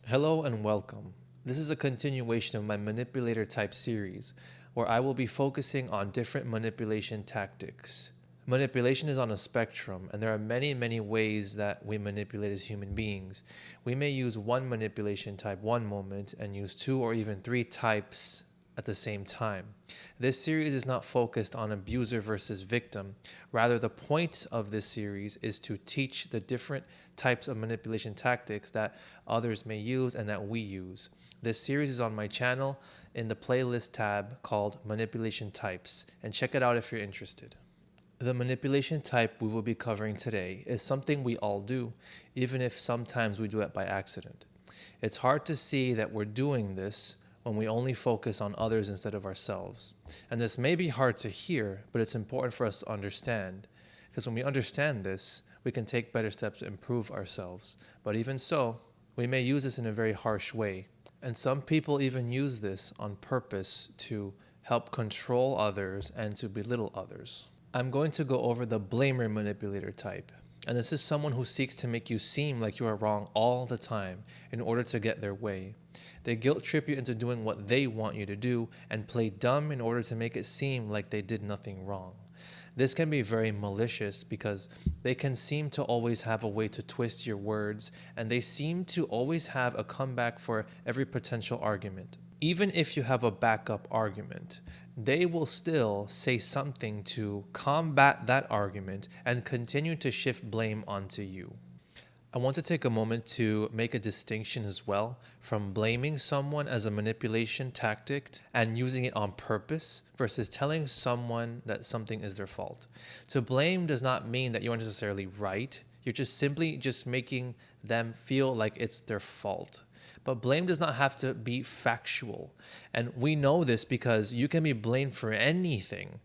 Hello and welcome. This is a continuation of my manipulator type series where I will be focusing on different manipulation tactics. Manipulation is on a spectrum, and there are many ways that we manipulate as human beings. We may use one manipulation type one moment and use two or even three types at the same time. This series is not focused on abuser versus victim. Rather, the point of this series is to teach the different types of manipulation tactics that others may use and that we use. This series is on my channel in the playlist tab called Manipulation Types, and check it out if you're interested. The manipulation type we will be covering today is something we all do, even if sometimes we do it by accident. It's hard to see that we're doing this when we only focus on others instead of ourselves. And this may be hard to hear, but it's important for us to understand, because when we understand this, we can take better steps to improve ourselves. But even so, we may use this in a very harsh way. And some people even use this on purpose to help control others and to belittle others. I'm going to go over the blamer manipulator type. And this is someone who seeks to make you seem like you are wrong all the time in order to get their way. They guilt trip you into doing what they want you to do and play dumb in order to make it seem like they did nothing wrong. This can be very malicious because they can seem to always have a way to twist your words, and they seem to always have a comeback for every potential argument. Even if you have a backup argument, they will still say something to combat that argument and continue to shift blame onto you. I want to take a moment to make a distinction as well from blaming someone as a manipulation tactic and using it on purpose versus telling someone that something is their fault. To blame does not mean that you are necessarily right. You're just simply making them feel like it's their fault. But blame does not have to be factual. And we know this because you can be blamed for anything.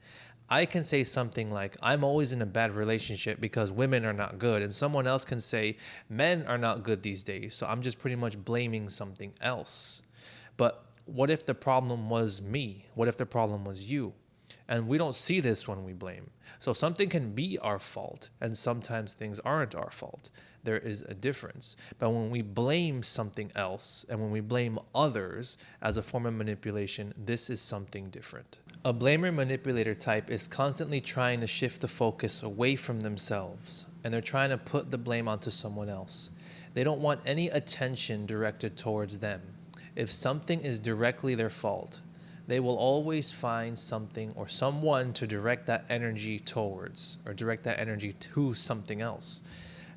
I can say something like, I'm always in a bad relationship because women are not good. And someone else can say, men are not good these days. So I'm just pretty much blaming something else. But what if the problem was me? What if the problem was you? And we don't see this when we blame. So something can be our fault, and sometimes things aren't our fault. There is a difference. But when we blame something else, and when we blame others as a form of manipulation, this is something different. A blamer manipulator type is constantly trying to shift the focus away from themselves, and they're trying to put the blame onto someone else. They don't want any attention directed towards them. If something is directly their fault, they will always find something or someone to direct that energy towards, or direct that energy to something else.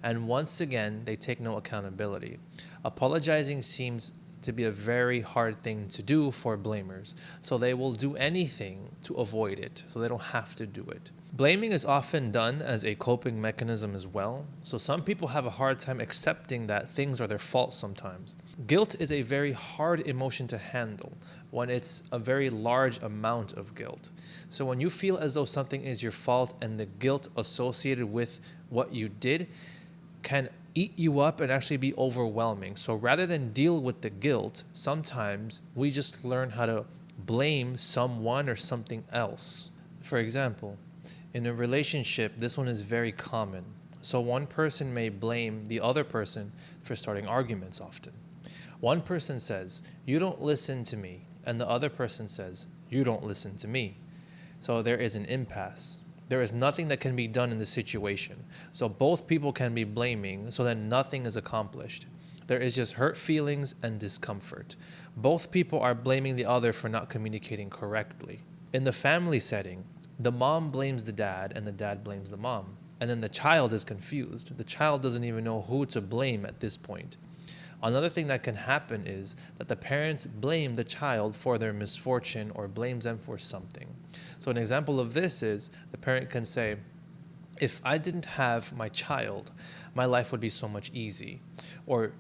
And once again, they take no accountability. Apologizing seems to be a very hard thing to do for blamers, so they will do anything to avoid it, so they don't have to do it. Blaming is often done as a coping mechanism as well, so some people have a hard time accepting that things are their fault sometimes. Guilt is a very hard emotion to handle when it's a very large amount of guilt. So when you feel as though something is your fault and the guilt associated with what you did can eat you up and actually be overwhelming. So rather than deal with the guilt, sometimes we just learn how to blame someone or something else. For example, in a relationship, this one is very common. So one person may blame the other person for starting arguments often. One person says, "You don't listen to me," and the other person says, "You don't listen to me." So there is an impasse. There is nothing that can be done in this situation. So both people can be blaming, so that nothing is accomplished. There is just hurt feelings and discomfort. Both people are blaming the other for not communicating correctly. In the family setting, the mom blames the dad and the dad blames the mom. And then the child is confused. The child doesn't even know who to blame at this point. Another thing that can happen is that the parents blame the child for their misfortune or blames them for something. So an example of this is the parent can say, "If I didn't have my child, my life would be so much easy." Or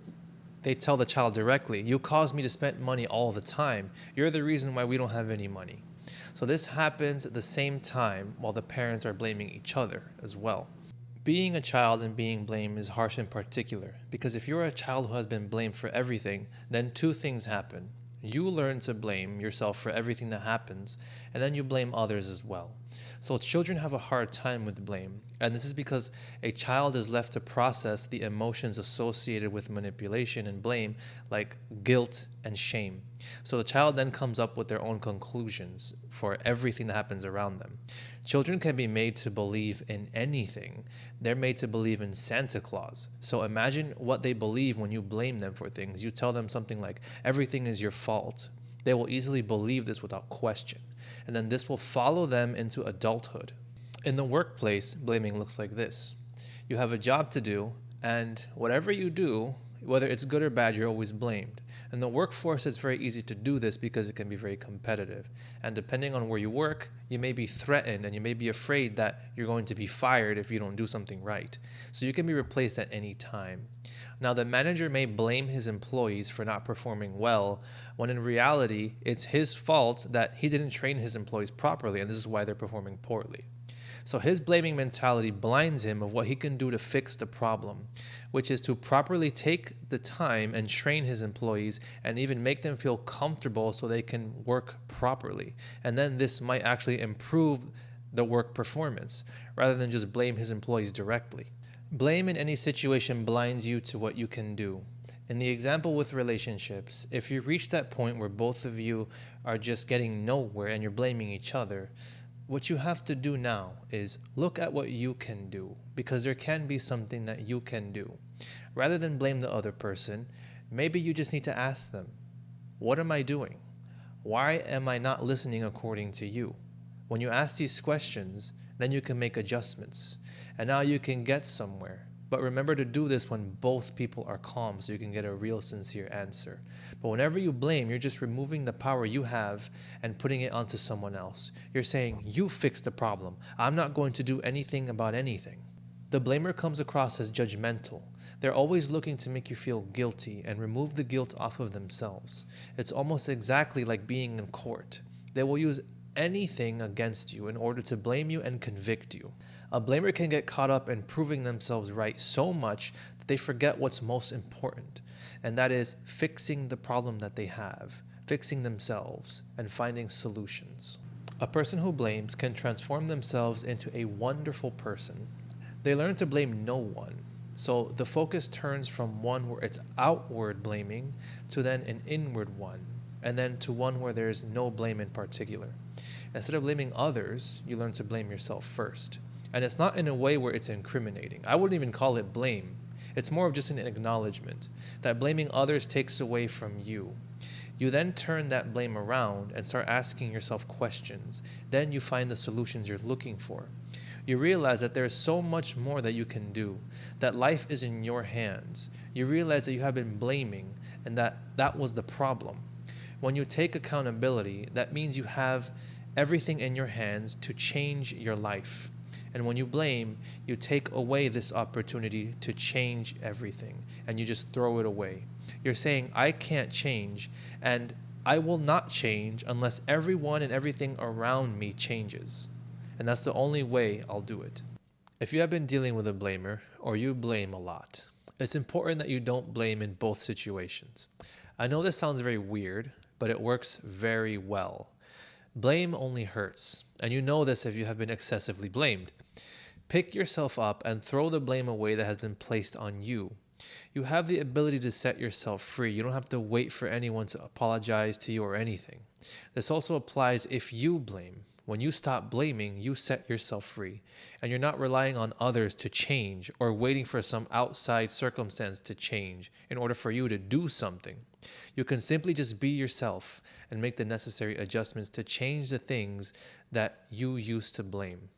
they tell the child directly, "You cause me to spend money all the time. You're the reason why we don't have any money." So this happens at the same time while the parents are blaming each other as well. Being a child and being blamed is harsh in particular, because if you're a child who has been blamed for everything, then two things happen. You learn to blame yourself for everything that happens, and then you blame others as well. So children have a hard time with blame, and this is because a child is left to process the emotions associated with manipulation and blame, like guilt and shame. So the child then comes up with their own conclusions for everything that happens around them. Children can be made to believe in anything. They're made to believe in Santa Claus. So imagine what they believe when you blame them for things. You tell them something like, everything is your fault. They will easily believe this without question. And then this will follow them into adulthood. In the workplace, blaming looks like this. You have a job to do, and whatever you do, whether it's good or bad, you're always blamed. In the workforce, it's very easy to do this because it can be very competitive. And depending on where you work, you may be threatened and you may be afraid that you're going to be fired if you don't do something right. So you can be replaced at any time. Now, the manager may blame his employees for not performing well, when in reality, it's his fault that he didn't train his employees properly, and this is why they're performing poorly. So his blaming mentality blinds him of what he can do to fix the problem, which is to properly take the time and train his employees and even make them feel comfortable so they can work properly. And then this might actually improve the work performance rather than just blame his employees directly. Blame in any situation blinds you to what you can do. In the example with relationships, if you reach that point where both of you are just getting nowhere and you're blaming each other, what you have to do now is look at what you can do, because there can be something that you can do. Rather than blame the other person, maybe you just need to ask them, what am I doing? Why am I not listening according to you? When you ask these questions, then you can make adjustments, and now you can get somewhere. But remember to do this when both people are calm so you can get a real sincere answer. But whenever you blame, you're just removing the power you have and putting it onto someone else. You're saying, you fix the problem. I'm not going to do anything about anything. The blamer comes across as judgmental. They're always looking to make you feel guilty and remove the guilt off of themselves. It's almost exactly like being in court. They will use anything against you in order to blame you and convict you. A blamer can get caught up in proving themselves right so much that they forget what's most important, and that is fixing the problem that they have, fixing themselves, and finding solutions. A person who blames can transform themselves into a wonderful person. They learn to blame no one, so the focus turns from one where it's outward blaming to then an inward one, and then to one where there's no blame in particular. Instead of blaming others, you learn to blame yourself first. And it's not in a way where it's incriminating. I wouldn't even call it blame. It's more of just an acknowledgement that blaming others takes away from you. You then turn that blame around and start asking yourself questions. Then you find the solutions you're looking for. You realize that there's so much more that you can do, that life is in your hands. You realize that you have been blaming and that was the problem. When you take accountability, that means you have everything in your hands to change your life. And when you blame, you take away this opportunity to change everything, and you just throw it away. You're saying, I can't change, and I will not change unless everyone and everything around me changes. And that's the only way I'll do it. If you have been dealing with a blamer, or you blame a lot, it's important that you don't blame in both situations. I know this sounds very weird, but it works very well. Blame only hurts, and you know this if you have been excessively blamed. Pick yourself up and throw the blame away that has been placed on you. You have the ability to set yourself free. You don't have to wait for anyone to apologize to you or anything. This also applies if you blame. When you stop blaming, you set yourself free, and you're not relying on others to change or waiting for some outside circumstance to change in order for you to do something. You can simply just be yourself and make the necessary adjustments to change the things that you used to blame.